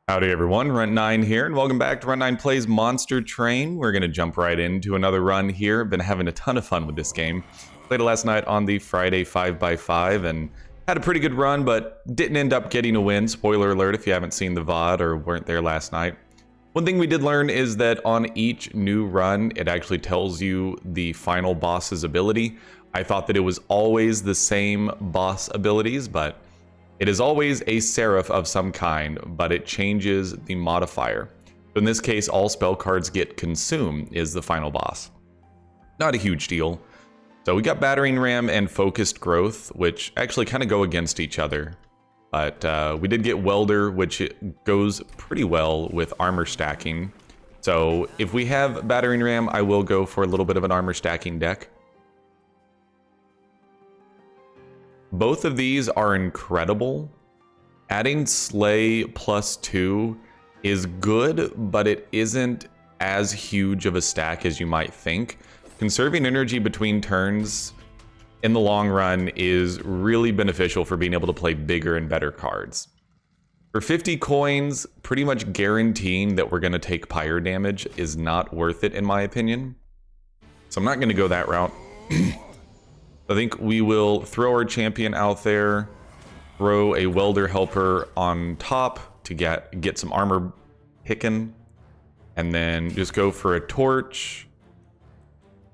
Howdy everyone, Runt9 here, and welcome back to Runt9 Plays Monster Train. We're going to jump right into another run here. Been having a ton of fun with this game. Played it last night on the Friday 5x5 and had a pretty good run, but didn't end up getting a win. Spoiler alert if you haven't seen the VOD or weren't there last night. One thing we did learn is that on each new run, it actually tells you the final boss's ability. I thought that it was always the same boss abilities, but it is always a seraph of some kind, but it changes the modifier. So in this case, all spell cards get consumed is the final boss. Not a huge deal. So we got Battering Ram and Focused Growth, which actually kind of go against each other. But we did get Welder, which goes pretty well with armor stacking. So if we have Battering Ram, I will go for a little bit of an armor stacking deck. Both of these are incredible. Adding Slay +2 is good, but it isn't as huge of a stack as you might think. Conserving energy between turns in the long run is really beneficial for being able to play bigger and better cards. For 50 coins, pretty much guaranteeing that we're going to take pyre damage is not worth it in my opinion. So I'm not going to go that route. I think we will throw our champion out there, throw a welder helper on top to get some armor picking, and then just go for a torch.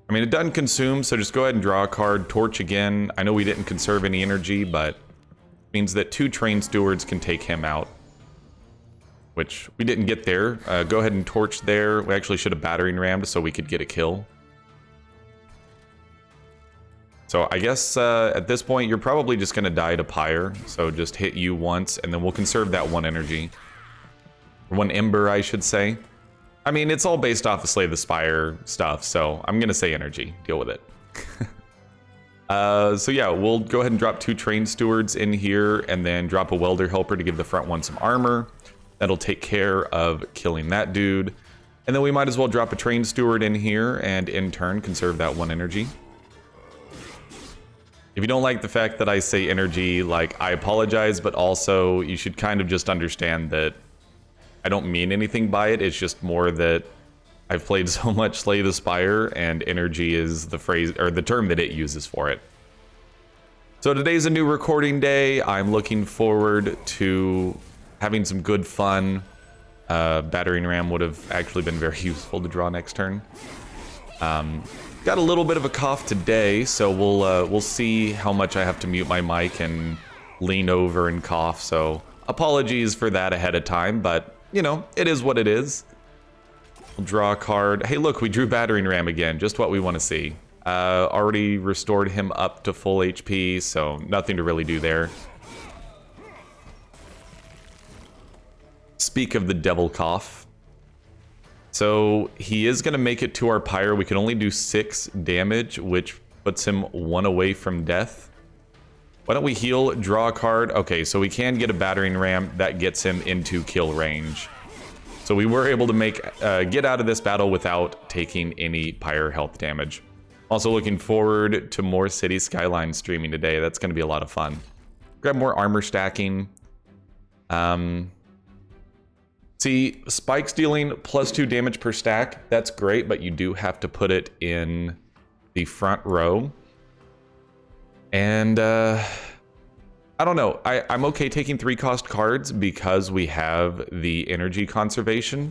I mean, it doesn't consume, so just go ahead and draw a card, torch again. I know we didn't conserve any energy, but it means that 2 train stewards can take him out, which we didn't get there. Go ahead and torch there. We actually should have battering rammed so we could get a kill. So I guess at this point, you're probably just going to die to pyre. So just hit you once, and then we'll conserve that 1 energy. 1 ember, I should say. I mean, it's all based off the Slay the Spire stuff, so I'm going to say energy. Deal with it. So yeah, we'll go ahead and drop 2 train stewards in here, and then drop a welder helper to give the front one some armor. That'll take care of killing that dude. And then we might as well drop a train steward in here, and in turn, conserve that 1 energy. If you don't like the fact that I say energy, like, I apologize, but also you should kind of just understand that I don't mean anything by it. It's just more that I've played so much Slay the Spire, and energy is the phrase or the term that it uses for it. So today's a new recording day. I'm looking forward to having some good fun. Battering Ram would have actually been very useful to draw next turn. Got a little bit of a cough today, so we'll see how much I have to mute my mic and lean over and cough. So apologies for that ahead of time, but you know, it is what it is. We'll draw a card. Hey, look, we drew Battering Ram again. Just what we want to see. Already restored him up to full HP, so nothing to really do there. Speak of the devil cough. So he is going to make it to our pyre. We can only do 6 damage, which puts him 1 away from death. Why don't we heal, draw a card? Okay, so we can get a battering ram that gets him into kill range. So we were able to get out of this battle without taking any pyre health damage. Also looking forward to more City Skyline streaming today. That's going to be a lot of fun. Grab more armor stacking. See, spikes dealing +2 damage per stack, that's great, but you do have to put it in the front row. And I don't know, I'm okay taking 3-cost cards because we have the energy conservation.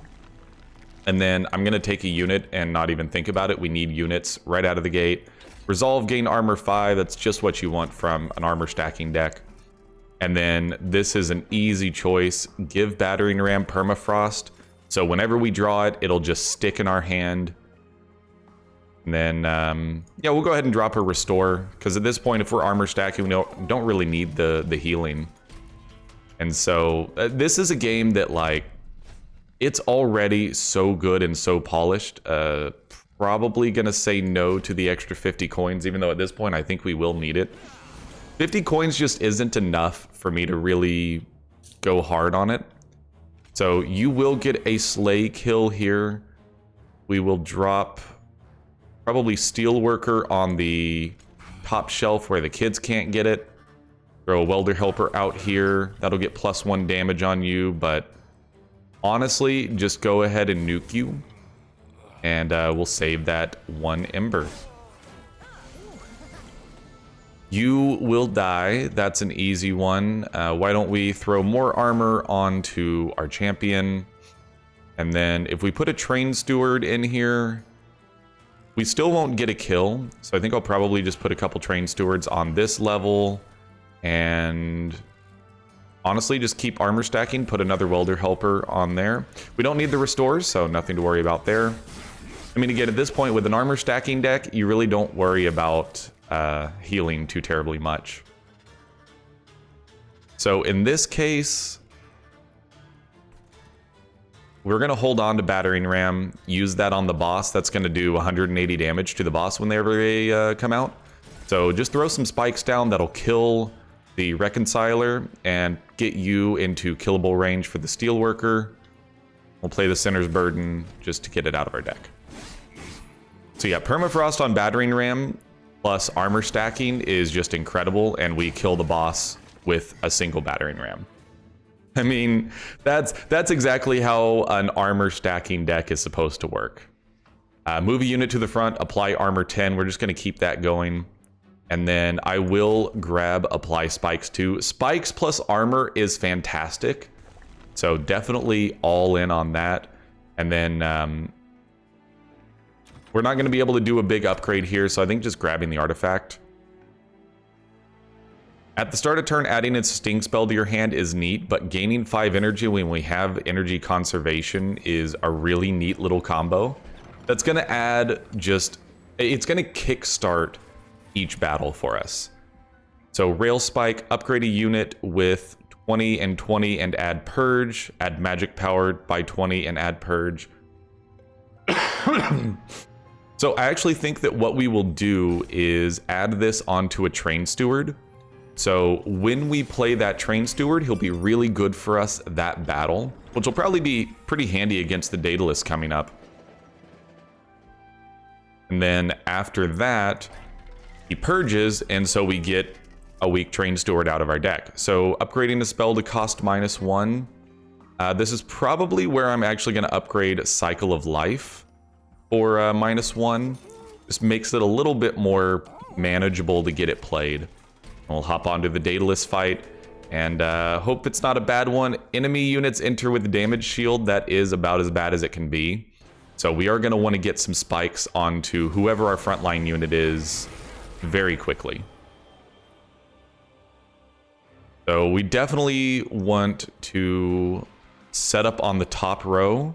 And then I'm going to take a unit and not even think about it. We need units right out of the gate. Resolve, gain armor 5, that's just what you want from an armor stacking deck. And then this is an easy choice. Give Battering Ram Permafrost. So whenever we draw it, it'll just stick in our hand. And then, yeah, we'll go ahead and drop a Restore. Because at this point, if we're armor stacking, we don't really need the healing. And so this is a game that, like, it's already so good and so polished. Probably going to say no to the extra 50 coins, even though at this point, I think we will need it. 50 coins just isn't enough for me to really go hard on it. So you will get a Slay kill here. We will drop probably Steelworker on the top shelf where the kids can't get it. Throw a Welder Helper out here. That'll get +1 damage on you, but honestly, just go ahead and nuke you. And we'll save that 1 ember. You will die. That's an easy one. Why don't we throw more armor onto our champion? And then if we put a train steward in here, we still won't get a kill. So I think I'll probably just put a couple train stewards on this level. And honestly, just keep armor stacking. Put another welder helper on there. We don't need the restores, so nothing to worry about there. I mean, again, at this point with an armor stacking deck, you really don't worry about healing too terribly much. So in this case, we're going to hold on to battering ram, use that on the boss. That's going to do 180 damage to the boss whenever they come out. So just throw some spikes down. That'll kill the reconciler and get you into killable range for the steelworker. We'll play the Sinner's Burden just to get it out of our deck. So yeah, permafrost on battering ram plus armor stacking is just incredible, and we kill the boss with a single battering ram. I mean, that's exactly how an armor stacking deck is supposed to work. Move a unit to the front, apply armor 10. We're just going to keep that going. And then I will grab apply spikes too. Spikes plus armor is fantastic. So definitely all in on that. And then we're not going to be able to do a big upgrade here, so I think just grabbing the artifact. At the start of turn, adding a sting spell to your hand is neat, but gaining 5 energy when we have energy conservation is a really neat little combo. That's going to add just... it's going to kickstart each battle for us. So Rail Spike, upgrade a unit with 20 and 20 and add Purge, add magic power by 20 and add Purge. So I actually think that what we will do is add this onto a train steward. So when we play that train steward, he'll be really good for us that battle, which will probably be pretty handy against the Daedalus coming up. And then after that, he purges, and so we get a weak train steward out of our deck. So upgrading the spell to cost -1. This is probably where I'm actually going to upgrade Cycle of Life for -1. Just makes it a little bit more manageable to get it played. We'll hop onto the Daedalus fight and hope it's not a bad one. Enemy units enter with damage shield. That is about as bad as it can be. So we are going to want to get some spikes onto whoever our frontline unit is very quickly. So we definitely want to set up on the top row.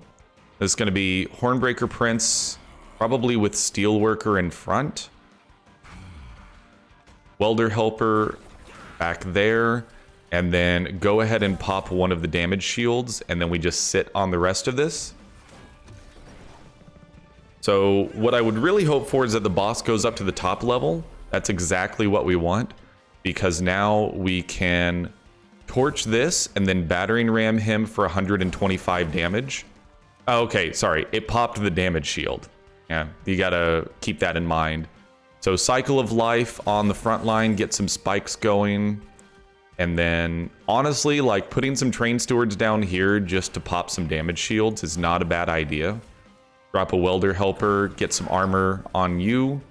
This is going to be Hornbreaker Prince, probably with Steelworker in front. Welder Helper back there. And then go ahead and pop one of the damage shields, and then we just sit on the rest of this. So what I would really hope for is that the boss goes up to the top level. That's exactly what we want, because now we can torch this and then battering ram him for 125 damage. Okay, sorry, it popped the damage shield. Yeah, you gotta keep that in mind. So Cycle of Life on the front line, get some spikes going. And then, honestly, like putting some train stewards down here just to pop some damage shields is not a bad idea. Drop a welder helper, get some armor on you.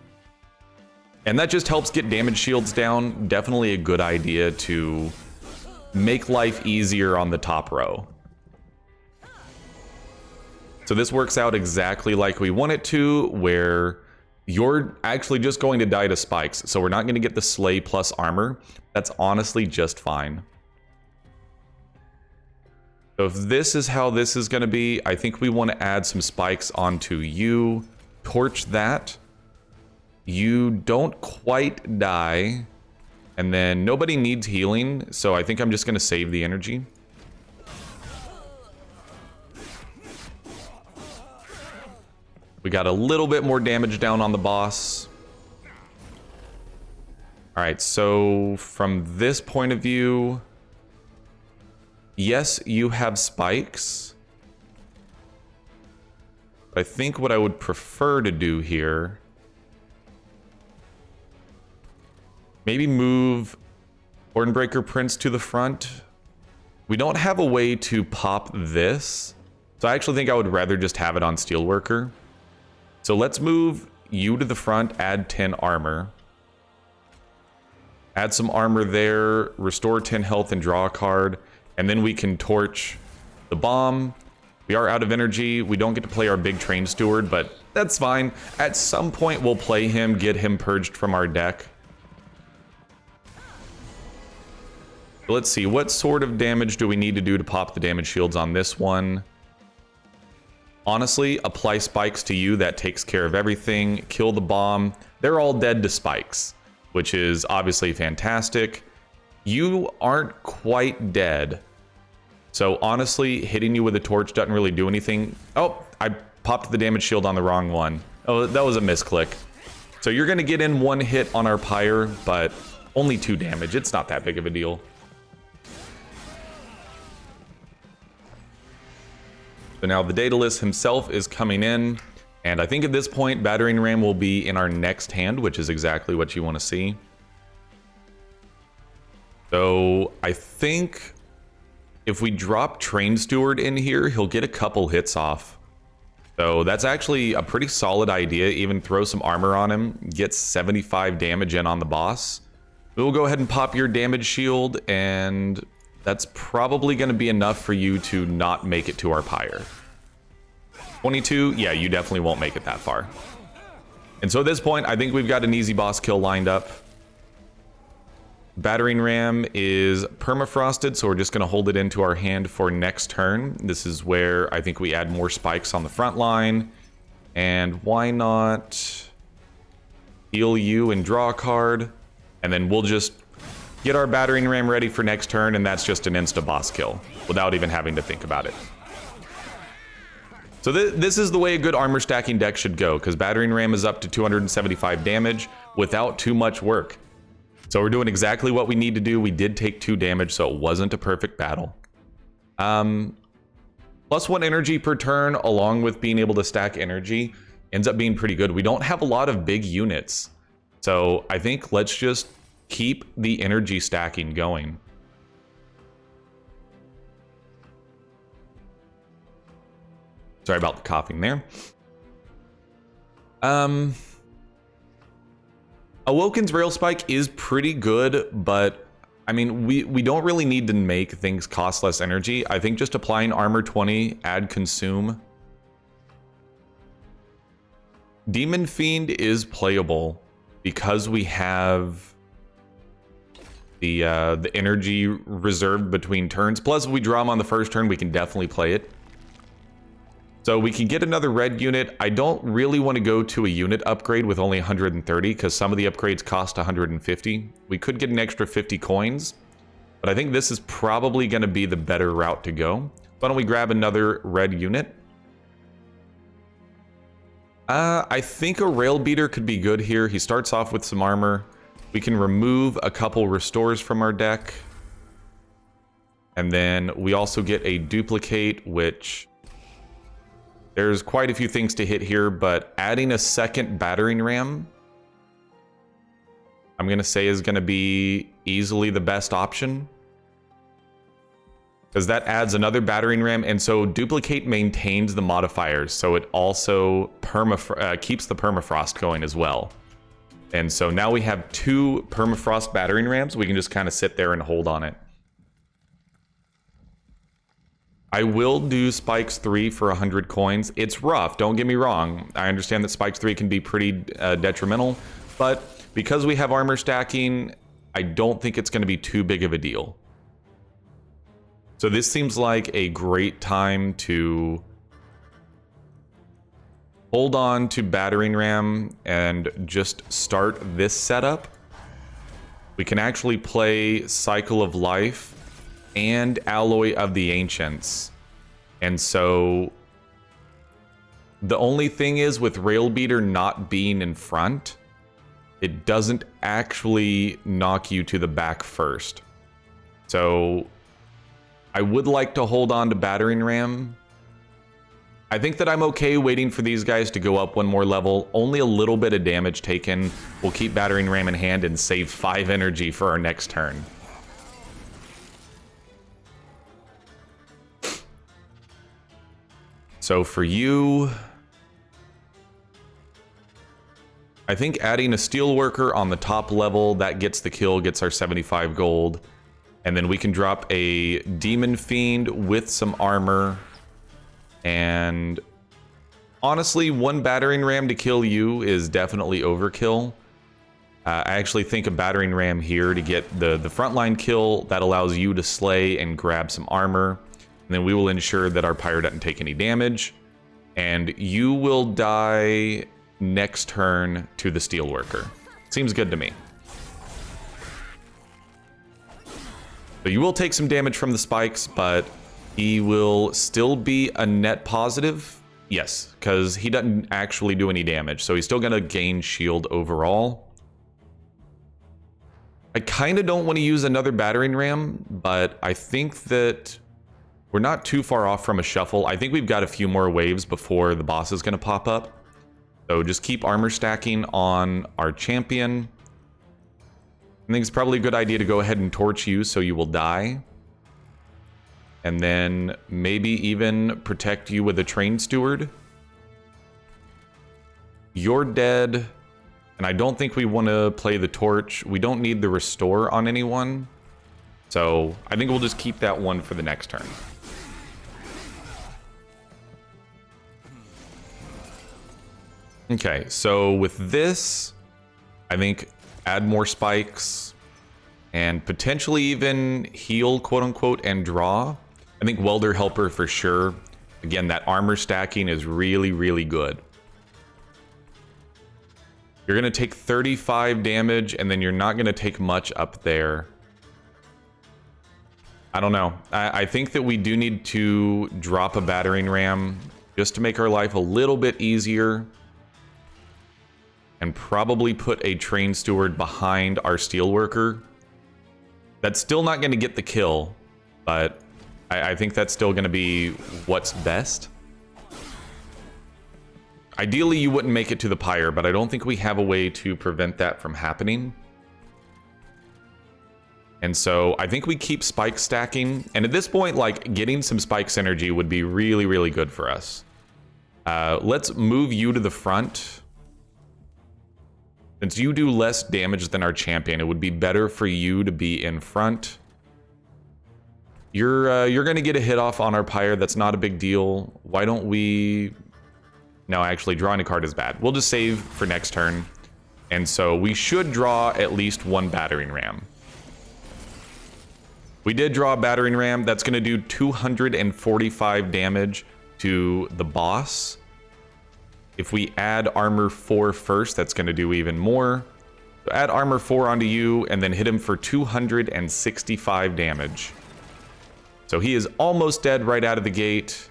And that just helps get damage shields down. Definitely a good idea to make life easier on the top row. So this works out exactly like we want it to, where you're actually just going to die to spikes. So we're not going to get the slay plus armor. That's honestly just fine. So if this is how this is going to be, I think we want to add some spikes onto you. Torch that. You don't quite die. And then nobody needs healing, so I think I'm just going to save the energy. We got a little bit more damage down on the boss. All right, so from this point of view, yes, you have spikes. I think what I would prefer to do here, maybe move Hornbreaker Prince to the front. We don't have a way to pop this, So I actually think I would rather just have it on Steelworker. So let's move you to the front, add 10 armor. Add some armor there, restore 10 health and draw a card. And then we can torch the bomb. We are out of energy. We don't get to play our big train steward, but that's fine. At some point, we'll play him, get him purged from our deck. Let's see, what sort of damage do we need to do to pop the damage shields on this one? Honestly, apply spikes to you. That takes care of everything. Kill the bomb. They're all dead to spikes, which is obviously fantastic. You aren't quite dead. So honestly, hitting you with a torch doesn't really do anything. Oh, I popped the damage shield on the wrong one. Oh, that was a misclick. So you're going to get in one hit on our pyre, but only 2 damage. It's not that big of a deal. So now the Daedalus himself is coming in, and I think at this point Battering Ram will be in our next hand, which is exactly what you want to see. So I think if we drop Train Steward in here, he'll get a couple hits off. So that's actually a pretty solid idea. Even throw some armor on him, get 75 damage in on the boss. We'll go ahead and pop your damage shield, and that's probably going to be enough for you to not make it to our pyre. 22, yeah, you definitely won't make it that far. And so at this point, I think we've got an easy boss kill lined up. Battering Ram is permafrosted, so we're just going to hold it into our hand for next turn. This is where I think we add more spikes on the front line. And why not heal you and draw a card? And then we'll just get our Battering Ram ready for next turn, and that's just an insta-boss kill without even having to think about it. So this is the way a good armor stacking deck should go, because Battering Ram is up to 275 damage without too much work. So we're doing exactly what we need to do. We did take 2 damage, so it wasn't a perfect battle. +1 energy per turn, along with being able to stack energy, ends up being pretty good. We don't have a lot of big units, so I think let's just keep the energy stacking going. Sorry about the coughing there. Awoken's Rail Spike is pretty good, but I mean, we don't really need to make things cost less energy. I think just applying Armor 20, add Consume. Demon Fiend is playable because we have the energy reserved between turns. Plus, if we draw them on the first turn, we can definitely play it. So we can get another red unit. I don't really want to go to a unit upgrade with only 130 because some of the upgrades cost 150. We could get an extra 50 coins, but I think this is probably going to be the better route to go. Why don't we grab another red unit? I think a Rail Beater could be good here. He starts off with some armor. We can remove a couple restores from our deck. And then we also get a duplicate, which there's quite a few things to hit here, but adding a second Battering Ram, I'm going to say is going to be easily the best option. Because that adds another Battering Ram, and so duplicate maintains the modifiers, so it also keeps the permafrost going as well. And so now we have 2 permafrost Battering Rams. We can just kind of sit there and hold on it. I will do Spikes 3 for 100 coins. It's rough, don't get me wrong. I understand that Spikes 3 can be pretty detrimental, but because we have armor stacking, I don't think it's going to be too big of a deal. So this seems like a great time to hold on to Battering Ram and just start this setup. We can actually play Cycle of Life and Alloy of the Ancients. And so the only thing is with Rail Beater not being in front, it doesn't actually knock you to the back first. So I would like to hold on to Battering Ram. I think that I'm okay waiting for these guys to go up one more level. Only a little bit of damage taken. We'll keep Battering Ram in hand and save 5 energy for our next turn. So for you, I think adding a steelworker on the top level, that gets the kill, gets our 75 gold. And then we can drop a demon fiend with some armor. And honestly, one battering ram to kill you is definitely overkill. I actually think a battering ram here to get the frontline kill that allows you to slay and grab some armor. And then we will ensure that our pyre doesn't take any damage. And you will die next turn to the steelworker. Seems good to me. So you will take some damage from the spikes, but he will still be a net positive. Yes, because he doesn't actually do any damage. So he's still going to gain shield overall. I kind of don't want to use another battering ram, but I think that we're not too far off from a shuffle. I think we've got a few more waves before the boss is going to pop up. So just keep armor stacking on our champion. I think it's probably a good idea to go ahead and torch you so you will die. And then maybe even protect you with a train steward. You're dead. And I don't think we want to play the torch. We don't need the restore on anyone. So I think we'll just keep that one for the next turn. Okay, so with this, I think add more spikes and potentially even heal, quote unquote, and draw. I think welder helper for sure. Again, that armor stacking is really, really good. You're going to take 35 damage, and then you're not going to take much up there. I don't know. I think that we do need to drop a battering ram just to make our life a little bit easier. And probably put a train steward behind our steelworker. That's still not going to get the kill, but I think that's still going to be what's best. Ideally, you wouldn't make it to the pyre, but I don't think we have a way to prevent that from happening. And so I think we keep spike stacking. And at this point, like, getting some spike synergy would be really, really good for us. Let's move you to the front. Since you do less damage than our champion, it would be better for you to be in front. You're going to get a hit off on our pyre. That's not a big deal. Why don't we... No, actually, drawing a card is bad. We'll just save for next turn. And so we should draw at least one battering ram. We did draw a battering ram. That's going to do 245 damage to the boss. If we add armor 4 first, that's going to do even more. So add armor 4 onto you and then hit him for 265 damage. So he is almost dead right out of the gate.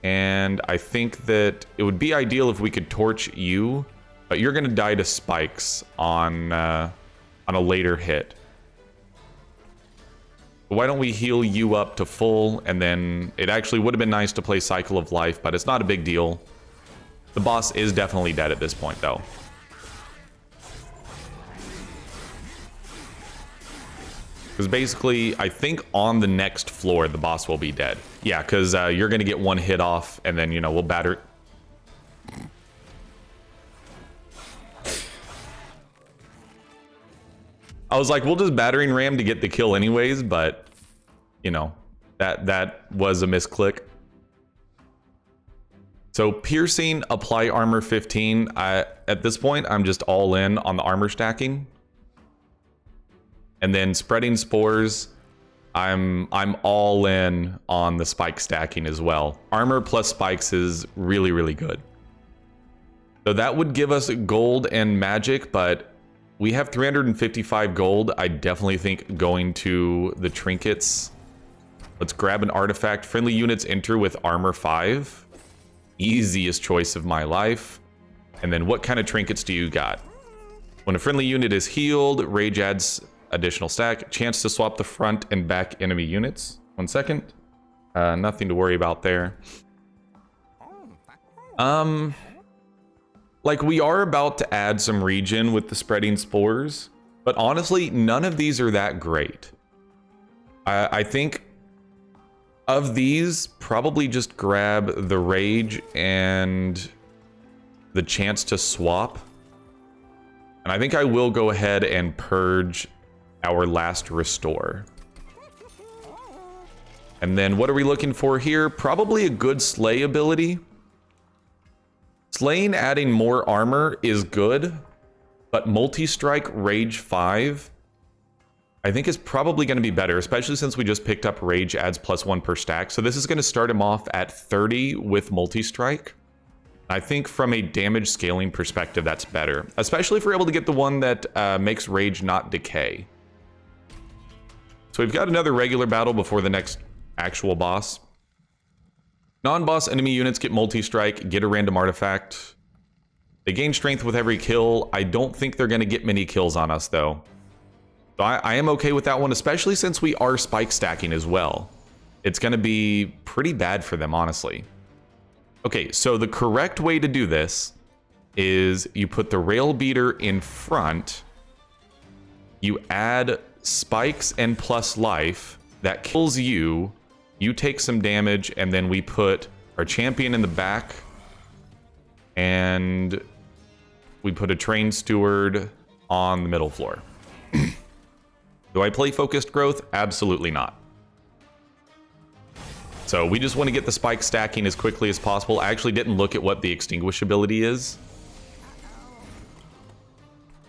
And I think that it would be ideal if we could torch you, but you're going to die to spikes on a later hit. Why don't we heal you up to full, and then it actually would have been nice to play Cycle of Life, but it's not a big deal. The boss is definitely dead at this point, though. Because basically, I think on the next floor, the boss will be dead. Yeah, because you're going to get one hit off, and then, you know, we'll batter... I was like, we'll just battering ram to get the kill anyways, but, you know, that was a misclick. So piercing, apply armor 15. At this point, I'm just all in on the armor stacking. And then spreading spores, I'm all in on the spike stacking as well. Armor plus spikes is really, really good. So that would give us gold and magic, but we have 355 gold. I definitely think going to the trinkets. Let's grab an artifact. Friendly units enter with armor 5. Easiest choice of my life. And then what kind of trinkets do you got? When a friendly unit is healed, rage adds additional stack. Chance to swap the front and back enemy units. 1 second. Nothing to worry about there. Like, we are about to add some regen with the spreading spores, but honestly, none of these are that great. I think Of these, probably just grab the Rage and the chance to swap. And I think I will go ahead and purge our last Restore. And then what are we looking for here? Probably a good Slay ability. Slaying adding more armor is good, but Multi-Strike Rage 5 I think is probably going to be better, especially since we just picked up Rage adds +1 per stack. So this is going to start him off at 30 with Multi-Strike. I think from a damage scaling perspective, that's better, especially if we're able to get the one that makes Rage not decay. So we've got another regular battle before the next actual boss. Non-boss enemy units get Multi-Strike, get a random artifact. They gain strength with every kill. I don't think they're going to get many kills on us, though. So I am okay with that one, especially since we are spike stacking as well. It's going to be pretty bad for them, honestly. Okay, so the correct way to do this is you put the rail beater in front, you add spikes and plus life, that kills you, you take some damage, and then we put our champion in the back, and we put a train steward on the middle floor. Do I play focused growth? Absolutely not. So we just want to get the spike stacking as quickly as possible. I actually didn't look at what the extinguish ability is.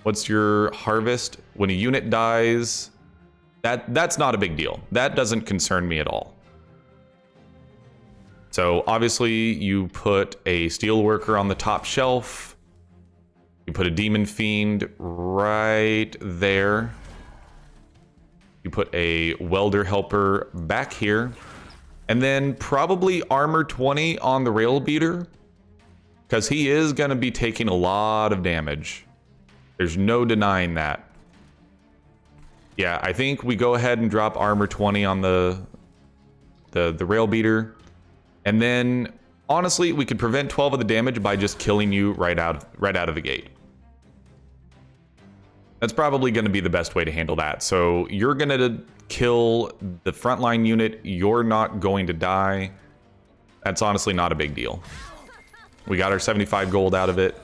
What's your harvest? When a unit dies, that's not a big deal. That doesn't concern me at all. So obviously you put a steel worker on the top shelf. You put a demon fiend right there. You put a welder helper back here. And then probably armor 20 on the rail beater, because he is going to be taking a lot of damage. There's no denying that. Yeah, I think we go ahead and drop armor 20 on the rail beater. And then, honestly, we could prevent 12 of the damage by just killing you right out of the gate. That's probably going to be the best way to handle that. So you're going to kill the frontline unit. You're not going to die. That's honestly not a big deal. We got our 75 gold out of it.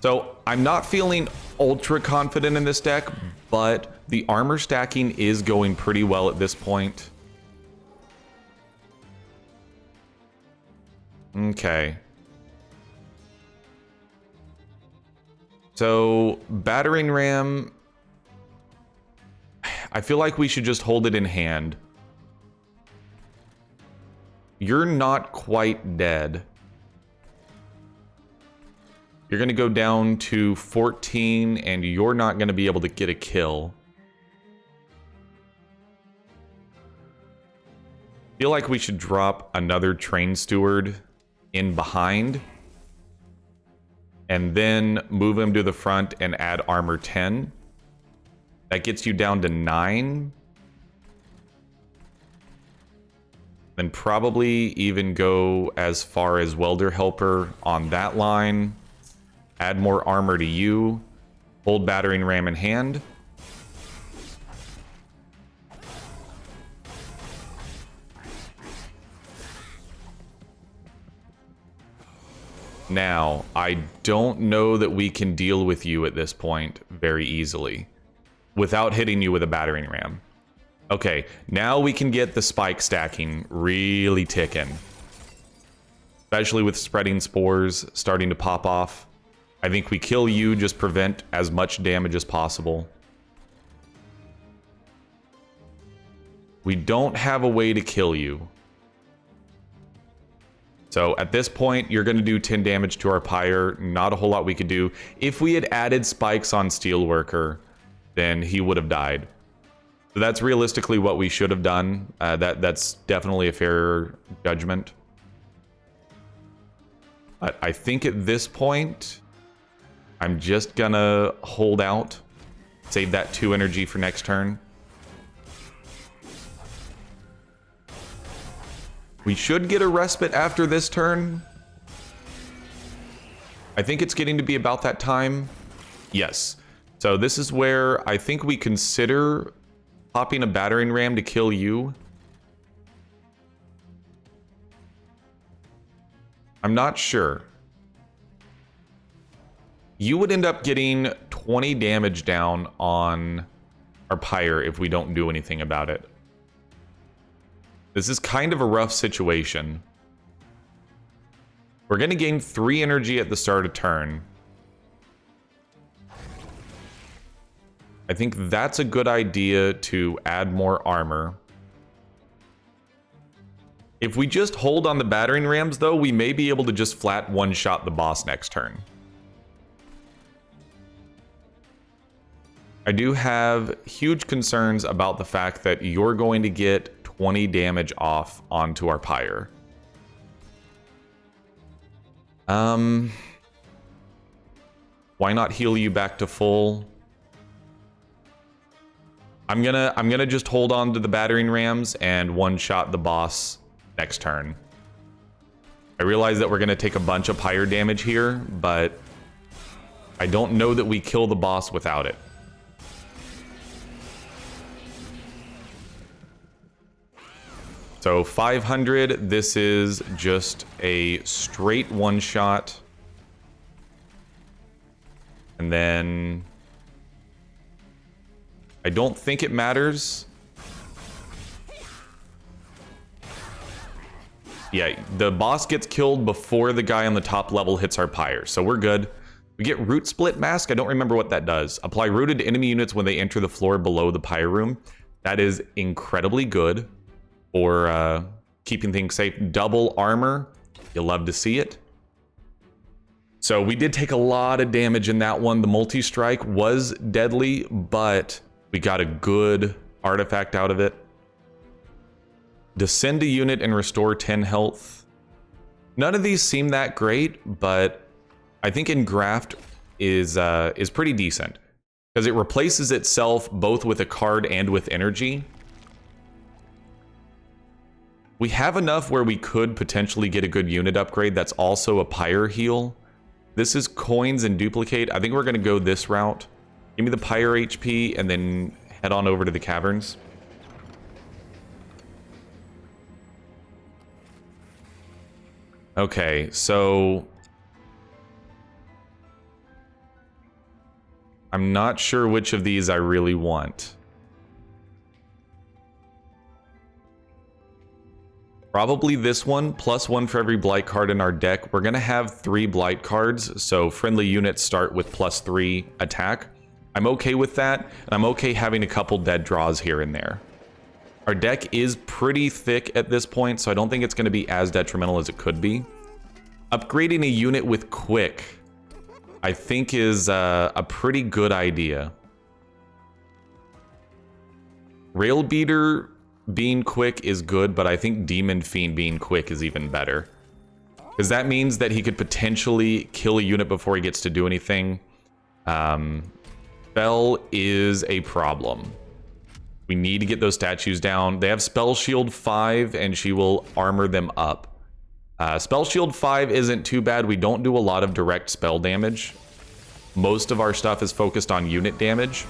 So I'm not feeling ultra confident in this deck, but the armor stacking is going pretty well at this point. Okay. So, battering ram, I feel like we should just hold it in hand. You're not quite dead. You're going to go down to 14, and you're not going to be able to get a kill. I feel like we should drop another train steward in behind, and then move him to the front and add armor 10. That gets you down to 9. Then probably even go as far as welder helper on that line. Add more armor to you. Hold battering ram in hand. Now, I don't know that we can deal with you at this point very easily without hitting you with a battering ram. Okay, now we can get the spike stacking really ticking. Especially with spreading spores starting to pop off. I think we kill you, just prevent as much damage as possible. We don't have a way to kill you. So at this point, you're going to do 10 damage to our pyre. Not a whole lot we could do. If we had added spikes on Steelworker, then he would have died. So that's realistically what we should have done. That's definitely a fair judgment. But I think at this point, I'm just going to hold out. Save that 2 energy for next turn. We should get a respite after this turn. I think it's getting to be about that time. Yes. So this is where I think we consider popping a battering ram to kill you. I'm not sure. You would end up getting 20 damage down on our pyre if we don't do anything about it. This is kind of a rough situation. We're going to gain 3 energy at the start of turn. I think that's a good idea to add more armor. If we just hold on the battering rams, though, we may be able to just flat one-shot the boss next turn. I do have huge concerns about the fact that you're going to get 20 damage off onto our pyre. Why not heal you back to full? I'm gonna just hold on to the battering rams and one-shot the boss next turn. I realize that we're gonna take a bunch of pyre damage here, but I don't know that we kill the boss without it. So 500, this is just a straight one-shot. And then I don't think it matters. Yeah, the boss gets killed before the guy on the top level hits our pyre, so we're good. We get Root Split Mask. I don't remember what that does. Apply rooted to enemy units when they enter the floor below the pyre room. That is incredibly good for keeping things safe. Double armor. You'll love to see it. So we did take a lot of damage in that one. The multi-strike was deadly, but we got a good artifact out of it. Descend a unit and restore 10 health. None of these seem that great, but I think Engraft is pretty decent because it replaces itself both with a card and with energy. We have enough where we could potentially get a good unit upgrade that's also a pyre heal. This is coins and duplicate. I think we're going to go this route. Give me the pyre HP and then head on over to the caverns. Okay, so I'm not sure which of these I really want. Probably this one, +1 for every blight card in our deck. We're going to have 3 blight cards, so friendly units start with +3 attack. I'm okay with that, and I'm okay having a couple dead draws here and there. Our deck is pretty thick at this point, so I don't think it's going to be as detrimental as it could be. Upgrading a unit with Quick, I think, is a pretty good idea. Rail Beater being quick is good, but I think Demon Fiend being quick is even better. Because that means that he could potentially kill a unit before he gets to do anything. Spell is a problem. We need to get those statues down. They have Spell Shield 5, and she will armor them up. Spell Shield 5 isn't too bad. We don't do a lot of direct spell damage. Most of our stuff is focused on unit damage.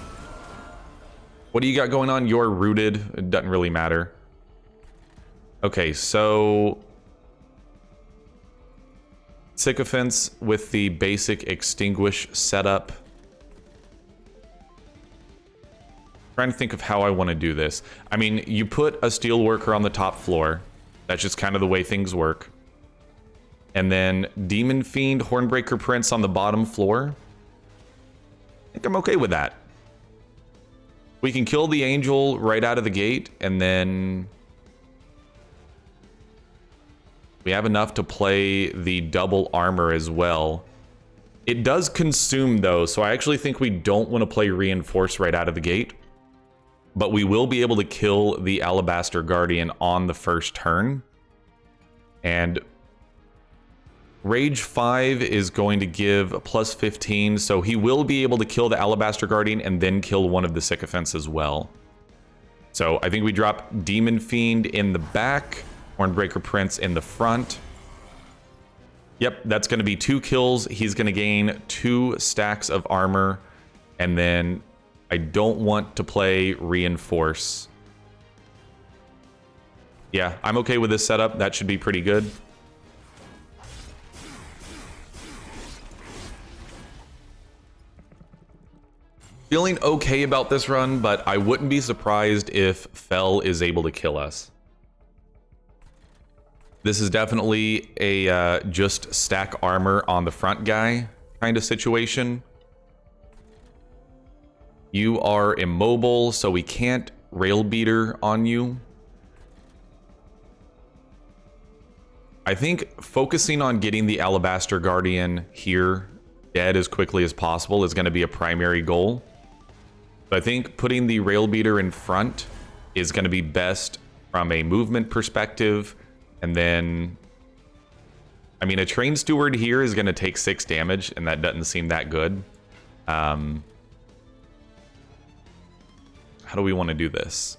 What do you got going on? You're rooted. It doesn't really matter. Okay, so Sycophants with the basic Extinguish setup. Trying to think of how I want to do this. I mean, you put a steel worker on the top floor. That's just kind of the way things work. And then Demon Fiend, Hornbreaker Prince on the bottom floor. I think I'm okay with that. We can kill the angel right out of the gate, and then we have enough to play the double armor as well. It does consume, though, so I actually think we don't want to play reinforce right out of the gate. But we will be able to kill the Alabaster Guardian on the first turn. And Rage 5 is going to give a +15, so he will be able to kill the Alabaster Guardian and then kill one of the Sycophants as well. So I think we drop Demon Fiend in the back, Hornbreaker Prince in the front. Yep, that's going to be 2 kills. He's going to gain 2 stacks of armor, and then I don't want to play Reinforce. Yeah, I'm okay with this setup. That should be pretty good. Feeling okay about this run, but I wouldn't be surprised if Fell is able to kill us. This is definitely a just stack armor on the front guy kind of situation. You are immobile, so we can't rail beater on you. I think focusing on getting the Alabaster Guardian here dead as quickly as possible is going to be a primary goal. So I think putting the rail beater in front is going to be best from a movement perspective. And then, I mean, a train steward here is going to take 6 damage, and that doesn't seem that good. How do we want to do this?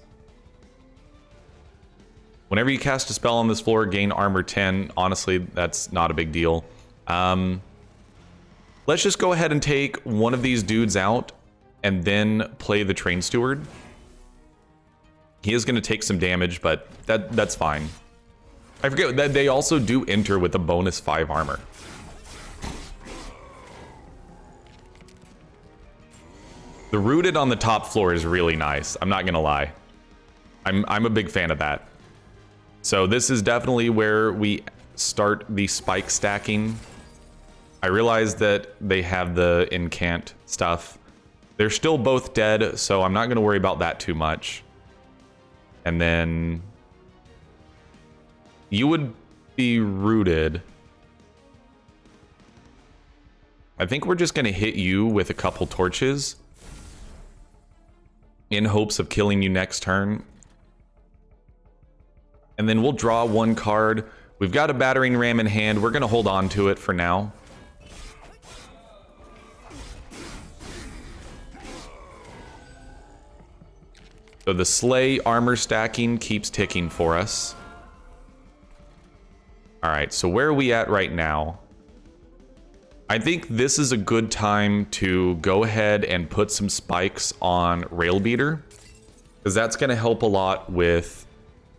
Whenever you cast a spell on this floor, gain armor 10. Honestly, that's not a big deal. Let's just go ahead and take one of these dudes out and then play the train steward. He is going to take some damage, but that's fine. I forget that they also do enter with a bonus 5 armor. The rooted on the top floor is really nice. I'm not going to lie. I'm a big fan of that. So this is definitely where we start the spike stacking. I realize that they have the incant stuff. They're still both dead, so I'm not going to worry about that too much. And then you would be rooted. I think we're just going to hit you with a couple torches in hopes of killing you next turn. And then we'll draw 1 card. We've got a battering ram in hand. We're going to hold on to it for now. So the Slay armor stacking keeps ticking for us. All right, so where are we at right now? I think this is a good time to go ahead and put some spikes on Rail Beater, because that's going to help a lot with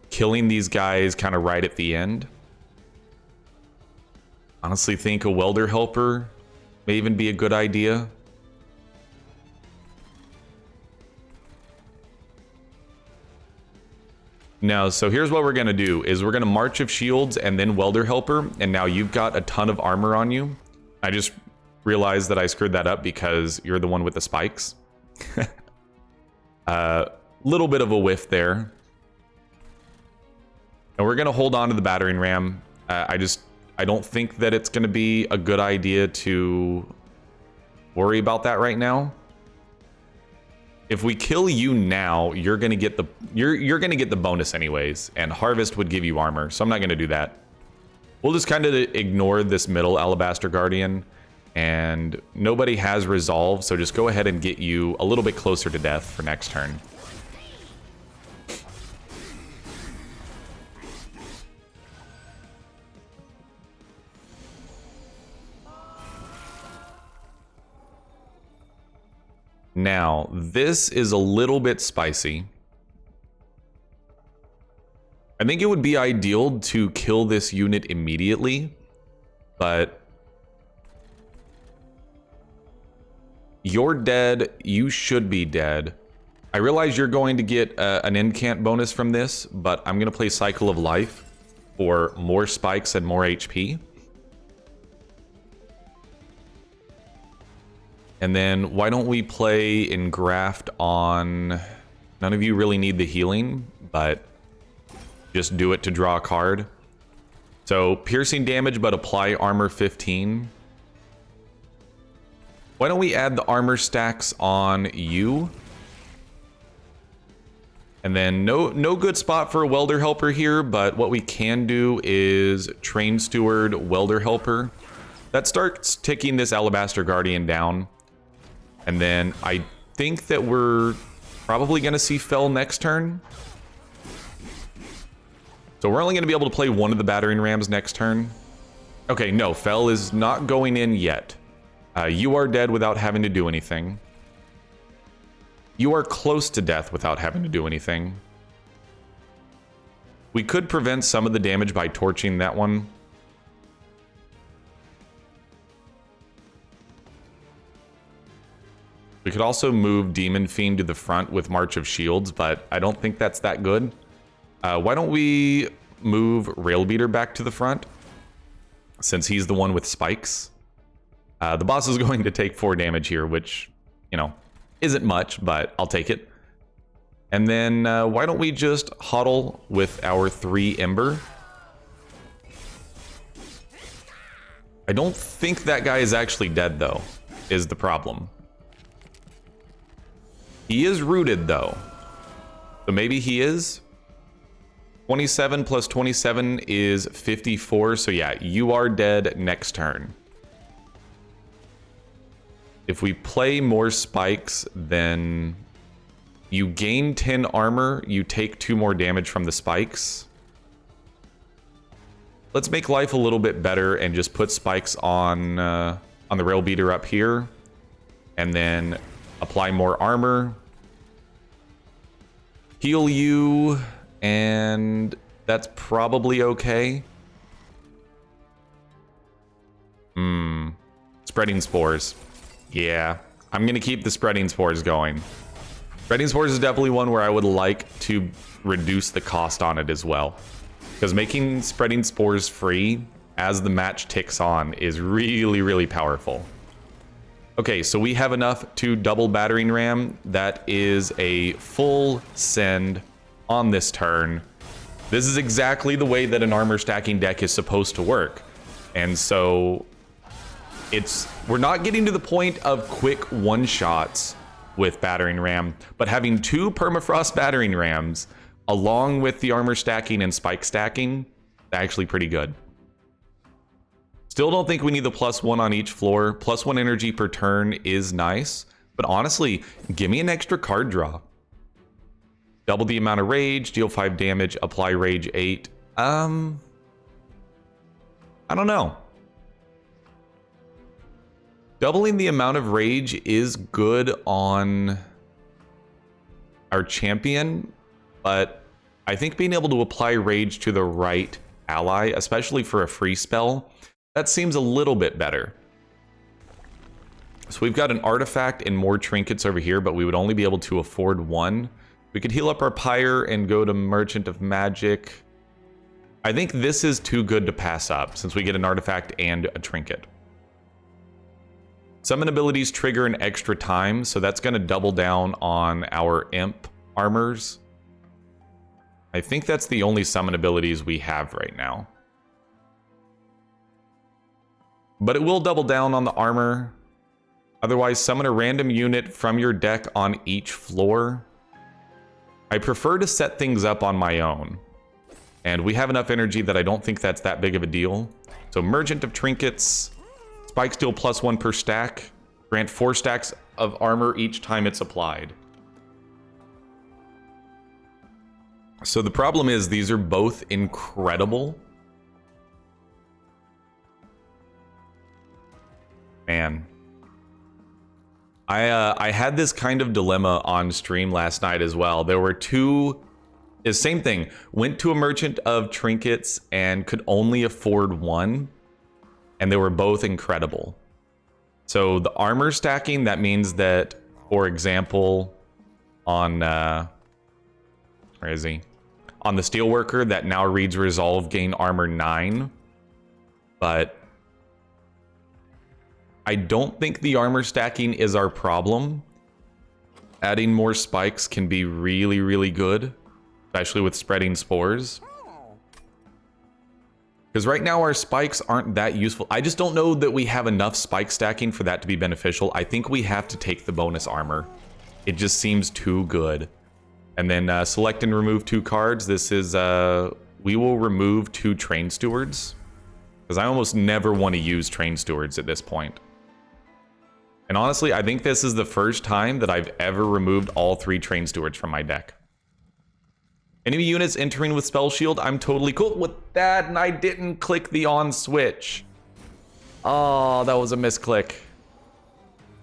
killing these guys kind of right at the end. Honestly, think a Welder Helper may even be a good idea. Now, so here's what we're going to do, is we're going to March of Shields and then Welder Helper, and now you've got a ton of armor on you. I just realized that I screwed that up because you're the one with the spikes. Little bit of a whiff there. And we're going to hold on to the battering ram. I don't think that it's going to be a good idea to worry about that right now. If we kill you now, you're going to get the you're going to get the bonus anyways, and Harvest would give you armor, so I'm not going to do that. We'll just kind of ignore this middle Alabaster Guardian, and nobody has resolve, so just go ahead and get you a little bit closer to death for next turn. Now, this is a little bit spicy. I think it would be ideal to kill this unit immediately, but you're dead. You should be dead. I realize you're going to get an incant bonus from this, but I'm going to play Cycle of Life for more spikes and more HP. And then why don't we play Engraft on... None of you really need the healing, but just do it to draw a card. So piercing damage, but apply armor 15. Why don't we add the armor stacks on you? And then no good spot for a Welder Helper here, but what we can do is Train Steward, Welder Helper. That starts ticking this Alabaster Guardian down. And then I think that we're probably going to see Fell next turn. So we're only going to be able to play one of the battering rams next turn. Okay, no, Fell is not going in yet. You are dead without having to do anything. You are close to death without having to do anything. We could prevent some of the damage by torching that one. We could also move Demon Fiend to the front with March of Shields, but I don't think that's that good. Why don't we move Railbeater back to the front, since he's the one with spikes. The boss is going to take 4 damage here, which, you know, isn't much, but I'll take it. And then why don't we just huddle with our 3 Ember. I don't think that guy is actually dead, though, is the problem. He is rooted, though. So maybe he is. 27 plus 27 is 54. So yeah, you are dead next turn. If we play more spikes, then you gain 10 armor. You take 2 more damage from the spikes. Let's make life a little bit better and just put spikes on the rail beater up here, and then apply more armor. Heal you, and that's probably okay. Spreading spores. Yeah, I'm gonna keep the spreading spores going. Spreading spores is definitely one where I would like to reduce the cost on it as well, because making spreading spores free as the match ticks on is really, really powerful. Okay, so we have enough to double battering ram. That is a full send on this turn. This is exactly the way that an armor stacking deck is supposed to work. And so we're not getting to the point of quick one-shots with battering ram, but having 2 permafrost battering rams along with the armor stacking and spike stacking, actually pretty good. Still don't think we need the +1 on each floor. +1 energy per turn is nice, but honestly, give me an extra card draw. Double the amount of rage, deal 5 damage, apply rage 8. I don't know. Doubling the amount of rage is good on our champion, but I think being able to apply rage to the right ally, especially for a free spell, that seems a little bit better. So we've got an artifact and more trinkets over here, but we would only be able to afford 1. We could heal up our pyre and go to Merchant of Magic. I think this is too good to pass up, since we get an artifact and a trinket. Summon abilities trigger an extra time, so that's going to double down on our imp armors. I think that's the only summon abilities we have right now. But it will double down on the armor. Otherwise, summon a random unit from your deck on each floor. I prefer to set things up on my own. And we have enough energy that I don't think that's that big of a deal. So Merchant of Trinkets, Spike Steel +1 per stack, grant 4 stacks of armor each time it's applied. So the problem is these are both incredible. Man. I had this kind of dilemma on stream last night as well. There were 2, the same thing, went to a Merchant of Trinkets and could only afford 1, and they were both incredible. So the armor stacking, that means that, for example, on, where is he? On the Steelworker, that now reads Resolve, gain armor 9, but I don't think the armor stacking is our problem. Adding more spikes can be really, really good, especially with spreading spores. Because right now our spikes aren't that useful. I just don't know that we have enough spike stacking for that to be beneficial. I think we have to take the bonus armor. It just seems too good. And then select and remove 2 cards. This is, we will remove 2 Train Stewards. Because I almost never want to use Train Stewards at this point. And honestly, I think this is the first time that I've ever removed all 3 Train Stewards from my deck. Enemy units entering with Spell Shield, I'm totally cool with that, and I didn't click the on switch. Oh, that was a misclick.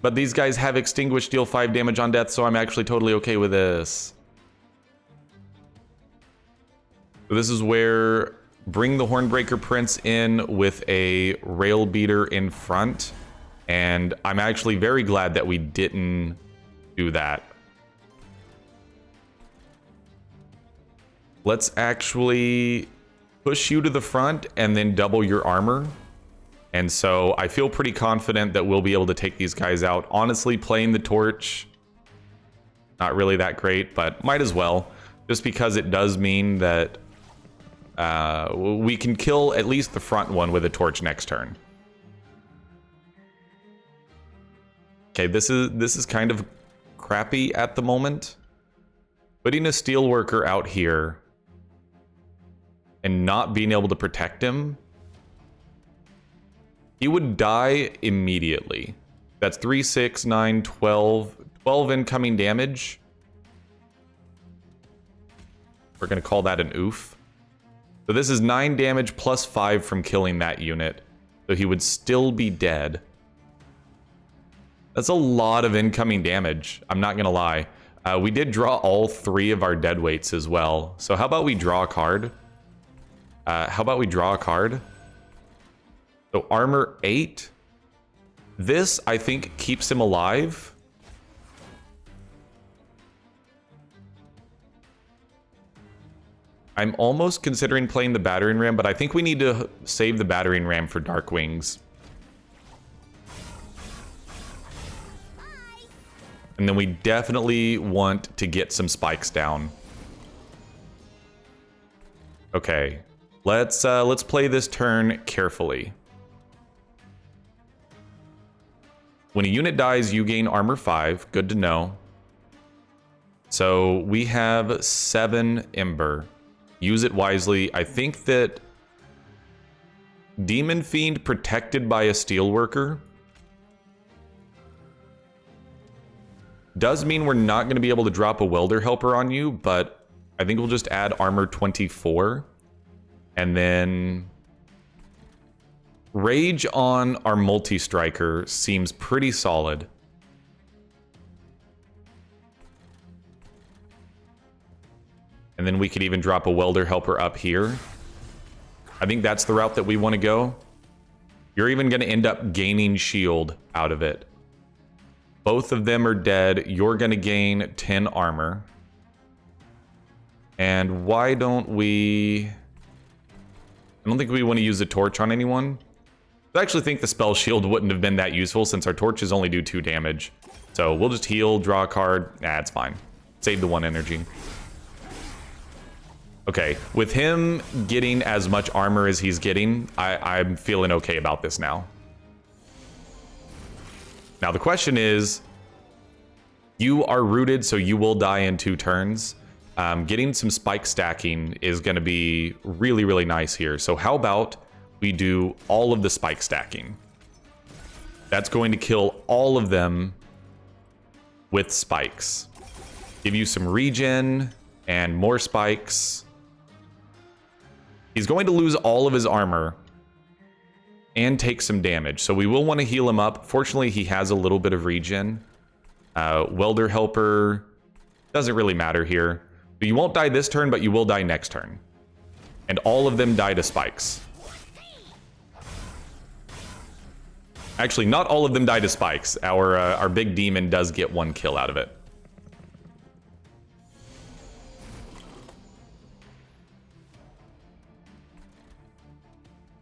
But these guys have Extinguished, deal 5 damage on death, so I'm actually totally okay with this. So this is where bring the Hornbreaker Prince in with a Rail Beater in front. And I'm actually very glad that we didn't do that. Let's actually push you to the front and then double your armor. And so I feel pretty confident that we'll be able to take these guys out. Honestly, playing the torch, not really that great, but might as well. Just because it does mean that we can kill at least the front one with a torch next turn. Okay, this is kind of crappy at the moment. Putting a steelworker out here and not being able to protect him, he would die immediately. That's 3, 6, 9, 12. 12 incoming damage. We're going to call that an oof. So this is 9 damage plus 5 from killing that unit. So he would still be dead. That's a lot of incoming damage. I'm not going to lie. We did draw all 3 of our dead weights as well. So how about we draw a card? So armor 8. This, I think, keeps him alive. I'm almost considering playing the battering ram, but I think we need to save the battering ram for Dark Wings. And then we definitely want to get some spikes down. Okay, let's play this turn carefully. When a unit dies, you gain armor 5. Good to know. So we have 7 Ember. Use it wisely. I think that Demon Fiend protected by a Steelworker does mean we're not going to be able to drop a Welder Helper on you, but I think we'll just add armor 24. And then Rage on our multi-striker seems pretty solid. And then we could even drop a Welder Helper up here. I think that's the route that we want to go. You're even going to end up gaining shield out of it. Both of them are dead. You're going to gain 10 armor. And why don't we... I don't think we want to use a torch on anyone. I actually think the spell shield wouldn't have been that useful since our torches only do 2 damage. So we'll just heal, draw a card. Nah, it's fine. Save the 1 energy. Okay, with him getting as much armor as he's getting, I'm feeling okay about this now. Now the question is, you are rooted, so you will die in 2 turns. Getting some spike stacking is going to be really, really nice here. So how about we do all of the spike stacking? That's going to kill all of them with spikes. Give you some regen and more spikes. He's going to lose all of his armor and take some damage. So we will want to heal him up. Fortunately, he has a little bit of regen. Welder Helper doesn't really matter here. You won't die this turn, but you will die next turn. And all of them die to spikes. Actually, not all of them die to spikes. Our big demon does get 1 kill out of it.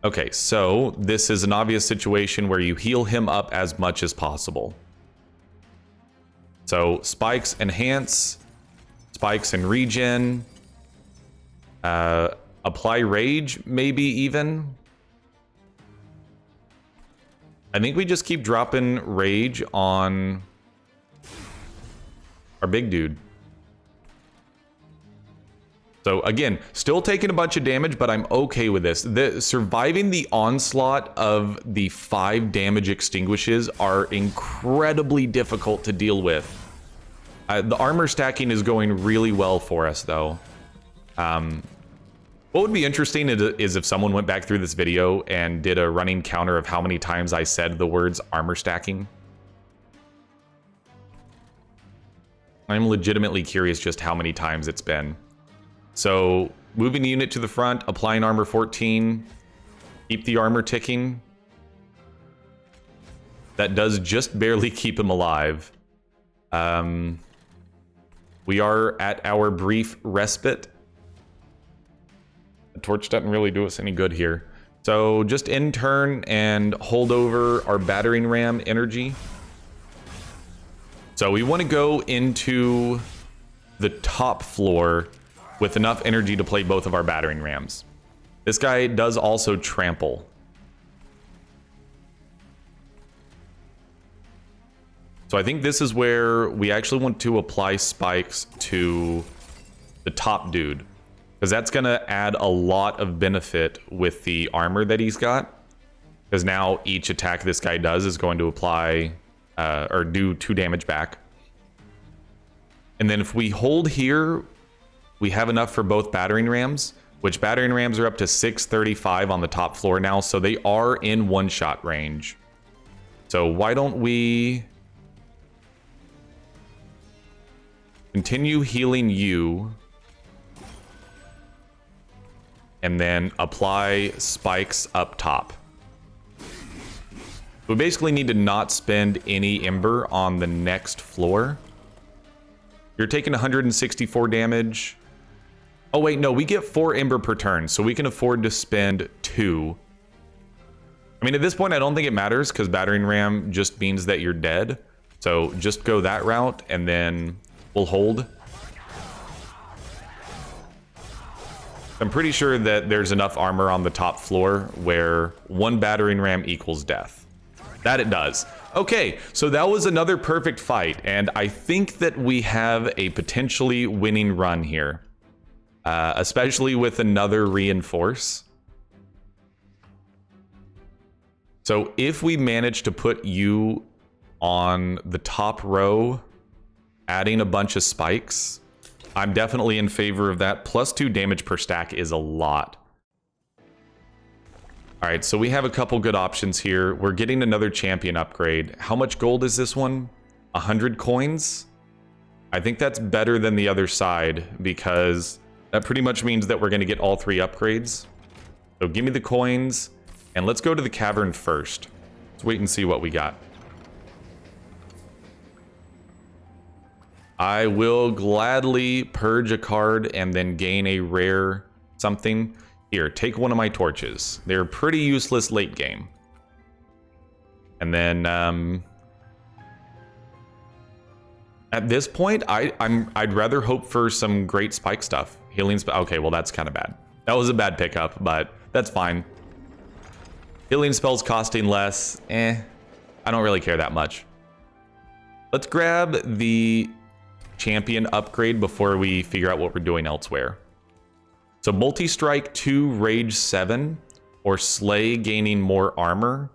Okay, so this is an obvious situation where you heal him up as much as possible. So spikes enhance, spikes and regen, apply rage, maybe even. I think we just keep dropping rage on our big dude. So again, still taking a bunch of damage, but I'm okay with this. Surviving the onslaught of the 5 damage extinguishes are incredibly difficult to deal with. The armor stacking is going really well for us, though. What would be interesting is if someone went back through this video and did a running counter of how many times I said the words armor stacking. I'm legitimately curious just how many times it's been. So, moving the unit to the front, applying armor 14, keep the armor ticking. That does just barely keep him alive. We are at our brief respite. The torch doesn't really do us any good here. So just in turn and hold over our battering ram energy. So we want to go into the top floor with enough energy to play both of our battering rams. This guy does also trample. So I think this is where we actually want to apply spikes to the top dude, because that's going to add a lot of benefit with the armor that he's got. Because now each attack this guy does is going to apply or do 2 damage back. And then if we hold here, we have enough for both battering rams, which battering rams are up to 635 on the top floor now, so they are in one-shot range. So why don't we continue healing you and then apply spikes up top. We basically need to not spend any ember on the next floor. You're taking 164 damage. Oh wait, no, we get 4 ember per turn, so we can afford to spend 2. I mean, at this point, I don't think it matters because battering ram just means that you're dead. So just go that route and then we'll hold. I'm pretty sure that there's enough armor on the top floor where 1 battering ram equals death. That it does. Okay, so that was another perfect fight, and I think that we have a potentially winning run here. Especially with another reinforce. So if we manage to put you on the top row, adding a bunch of spikes, I'm definitely in favor of that. +2 damage per stack is a lot. All right, so we have a couple good options here. We're getting another champion upgrade. How much gold is this one? 100 coins? I think that's better than the other side because that pretty much means that we're going to get all 3 upgrades. So give me the coins, and let's go to the cavern first. Let's wait and see what we got. I will gladly purge a card and then gain a rare something. Here, take one of my torches. They're pretty useless late game. And then at this point, I'd rather hope for some great spike stuff. Healing spell. Okay, well that's kind of bad. That was a bad pickup, but that's fine. Healing spells costing less. I don't really care that much. Let's grab the champion upgrade before we figure out what we're doing elsewhere. So multi-strike 2, rage 7, or slay gaining more armor.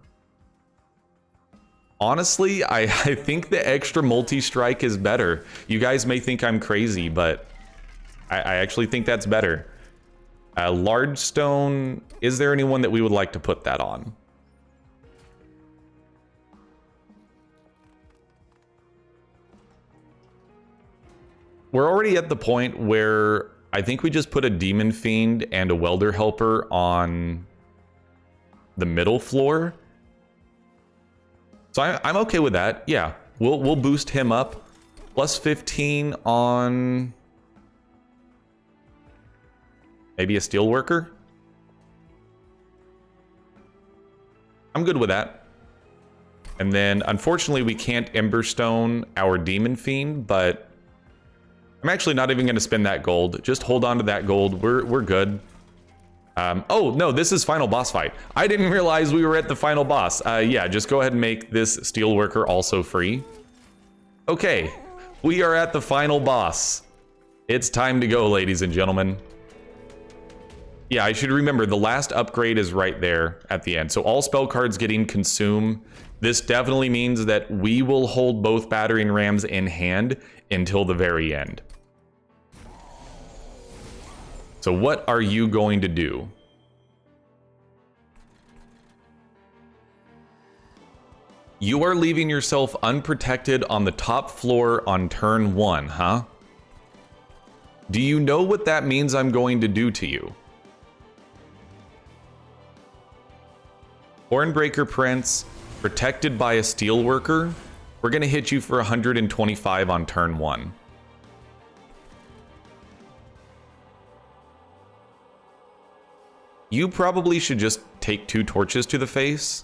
Honestly, I think the extra multi-strike is better. You guys may think I'm crazy, but I actually think that's better. Large stone, is there anyone that we would like to put that on? We're already at the point where I think we just put a demon fiend and a welder helper on the middle floor. So I'm okay with that. Yeah, we'll boost him up. +15 on maybe a steel worker. I'm good with that. And then unfortunately we can't emberstone our demon fiend, but I'm actually not even going to spend that gold. Just hold on to that gold. We're good. Oh, no, this is final boss fight. I didn't realize we were at the final boss. Yeah, just go ahead and make this steel worker also free. Okay, we are at the final boss. It's time to go, ladies and gentlemen. Yeah, I should remember the last upgrade is right there at the end. So all spell cards getting consumed. This definitely means that we will hold both battering rams in hand until the very end. So what are you going to do? You are leaving yourself unprotected on the top floor on turn 1, huh? Do you know what that means I'm going to do to you? Hornbreaker Prince, protected by a steelworker. We're going to hit you for 125 on turn 1. You probably should just take 2 torches to the face.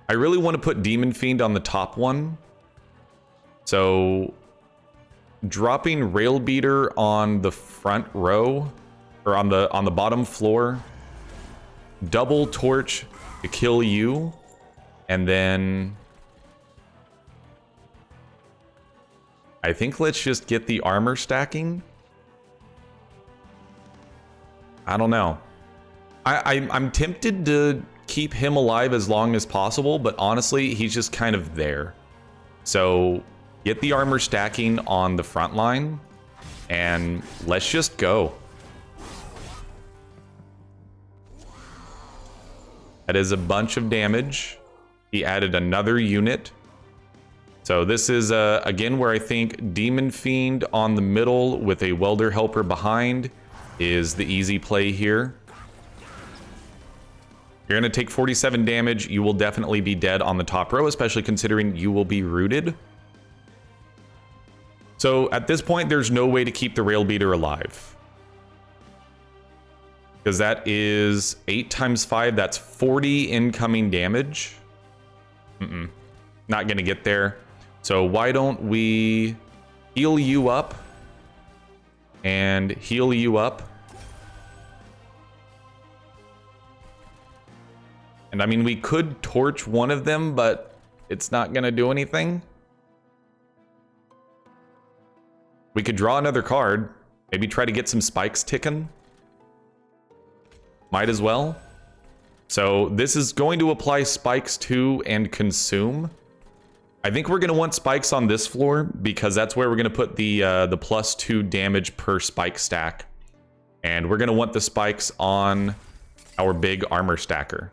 I really want to put Demon Fiend on the top one. So dropping Rail Beater on the front row, or on the bottom floor, double torch to kill you, and then I think let's just get the armor stacking. I don't know. I'm tempted to keep him alive as long as possible, but honestly, he's just kind of there. So get the armor stacking on the front line, and let's just go. That is a bunch of damage. He added another unit. So this is, again, where I think Demon Fiend on the middle with a Welder Helper behind is the easy play here. You're going to take 47 damage. You will definitely be dead on the top row, especially considering you will be rooted. So at this point, there's no way to keep the Rail Beater alive. Because that is 8 times 5. That's 40 incoming damage. Not going to get there. So why don't we heal you up and heal you up. And I mean, we could torch one of them, but it's not going to do anything. We could draw another card. Maybe try to get some spikes ticking. Might as well. So this is going to apply spikes to and consume. I think we're going to want spikes on this floor because that's where we're going to put the +2 damage per spike stack. And we're going to want the spikes on our big armor stacker.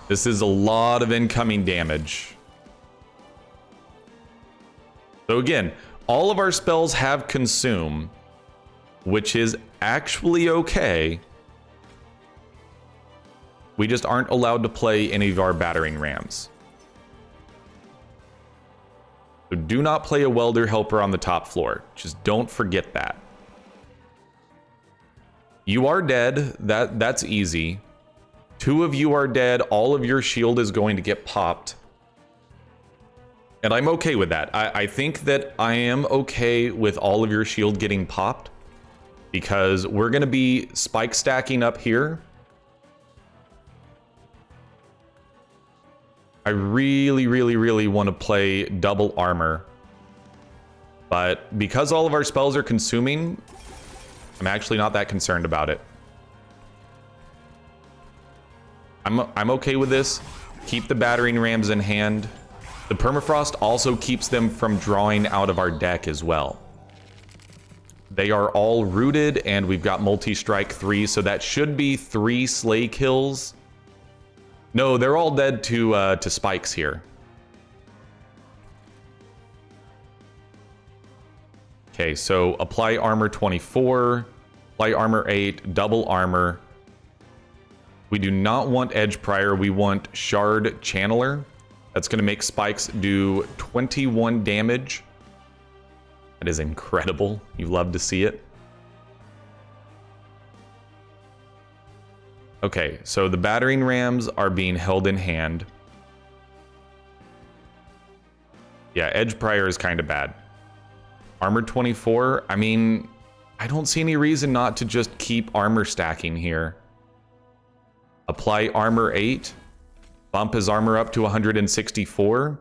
This is a lot of incoming damage. So again, all of our spells have consume, which is actually okay. We just aren't allowed to play any of our battering rams. So do not play a welder helper on the top floor. Just don't forget that. You are dead. That's easy. 2 of you are dead. All of your shield is going to get popped. And I'm okay with that. I think that I am okay with all of your shield getting popped because we're going to be spike stacking up here. I really want to play double armor. But because all of our spells are consuming, I'm actually not that concerned about it. I'm okay with this. Keep the battering rams in hand. The permafrost also keeps them from drawing out of our deck as well. They are all rooted, and we've got multi-strike 3, so that should be 3 slay kills. No, they're all dead to spikes here. Okay, so apply armor 24, apply armor 8, double armor. We do not want Edge Prior, we want Shard Channeler. That's going to make spikes do 21 damage. That is incredible. You love to see it. Okay, so the battering rams are being held in hand. Yeah, Edge Prior is kind of bad. Armor 24, I mean, I don't see any reason not to just keep armor stacking here. Apply armor 8. Bump his armor up to 164.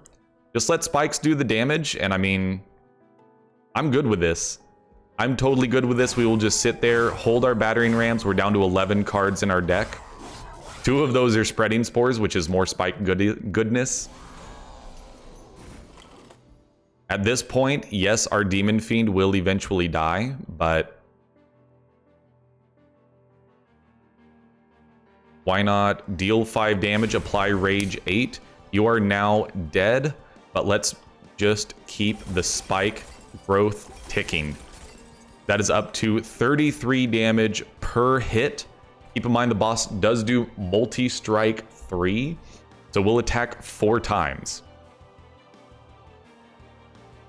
Just let spikes do the damage, and I mean, I'm good with this. I'm totally good with this. We will just sit there, hold our battering rams. We're down to 11 cards in our deck. 2 of those are spreading spores, which is more spike goodness. At this point, yes, our Demon Fiend will eventually die, but why not deal 5 damage, apply Rage 8? You are now dead, but let's just keep the spike growth ticking. That is up to 33 damage per hit. Keep in mind the boss does do multi-strike 3, so we'll attack 4 times.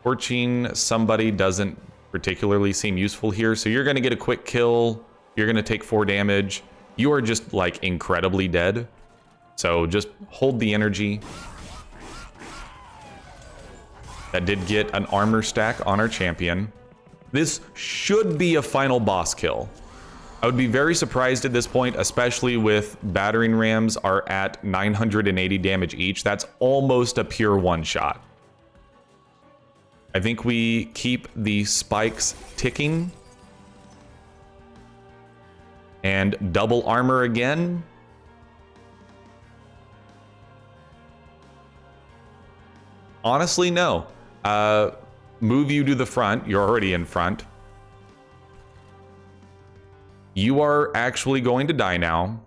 Torching somebody doesn't particularly seem useful here, so you're going to get a quick kill. You're going to take 4 damage. You are just like incredibly dead, so just hold the energy. That did get an armor stack on our champion. This should be a final boss kill. I would be very surprised at this point, especially with battering rams are at 980 damage each. That's almost a pure one-shot. I think we keep the spikes ticking. And double armor again. Honestly, no. Move you to the front. You're already in front. You are actually going to die now,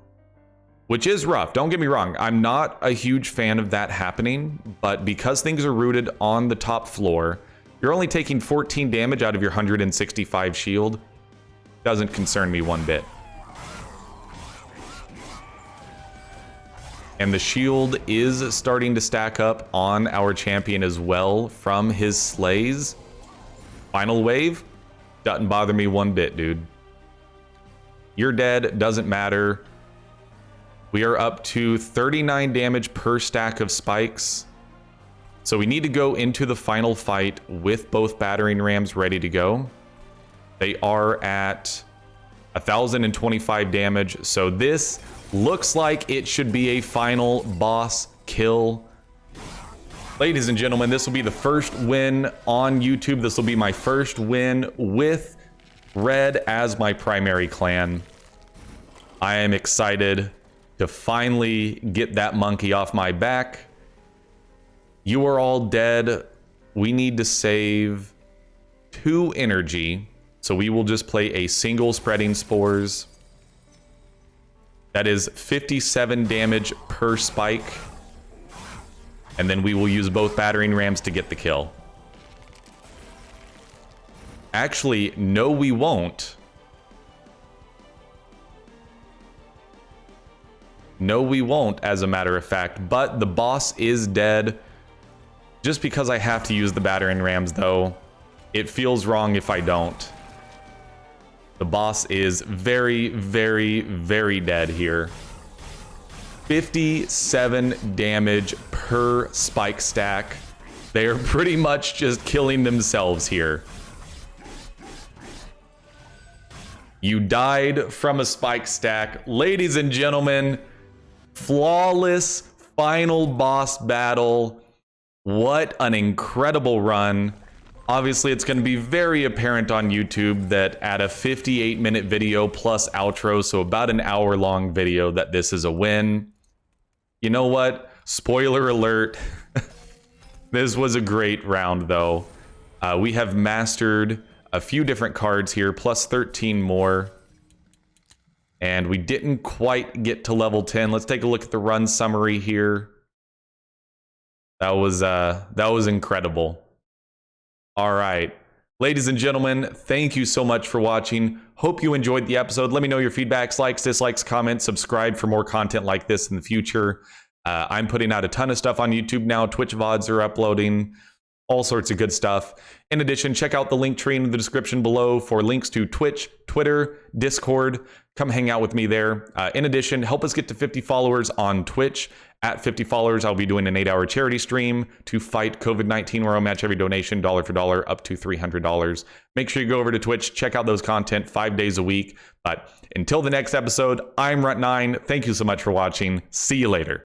which is rough. Don't get me wrong. I'm not a huge fan of that happening, but because things are rooted on the top floor, you're only taking 14 damage out of your 165 shield. Doesn't concern me one bit. And the shield is starting to stack up on our champion as well from his slays. Final wave, doesn't bother me one bit, dude. You're dead, doesn't matter. We are up to 39 damage per stack of spikes. So we need to go into the final fight with both battering rams ready to go. They are at 1,025 damage. So this looks like it should be a final boss kill. Ladies and gentlemen, this will be the first win on YouTube. This will be my first win with Red as my primary clan. I am excited to finally get that monkey off my back. You are all dead. We need to save 2 energy. So we will just play a single spreading spores. That is 57 damage per spike. And then we will use both battering rams to get the kill. Actually, no, we won't. No, we won't, as a matter of fact. But the boss is dead. Just because I have to use the battering rams, though, it feels wrong if I don't. The boss is very, very, very dead here. 57 damage per spike stack. They are pretty much just killing themselves here. You died from a spike stack. Ladies and gentlemen, flawless final boss battle. What an incredible run. Obviously, it's going to be very apparent on YouTube that at a 58-minute video plus outro, so about an hour-long video, that this is a win. You know what? Spoiler alert. This was a great round, though. We have mastered a few different cards here, plus 13 more. And we didn't quite get to level 10. Let's take a look at the run summary here. That was incredible. All right. Ladies and gentlemen, thank you so much for watching. Hope you enjoyed the episode. Let me know your feedbacks, likes, dislikes, comments, subscribe for more content like this in the future. I'm putting out a ton of stuff on YouTube now. Twitch VODs are uploading. All sorts of good stuff. In addition, check out the link tree in the description below for links to Twitch, Twitter, Discord. Come hang out with me there. In addition, help us get to 50 followers on Twitch. At 50 followers, I'll be doing an 8-hour charity stream to fight COVID-19 where I'll match every donation dollar for dollar up to $300. Make sure you go over to Twitch, check out those content 5 days a week. But until the next episode, I'm Runt9. Thank you so much for watching. See you later.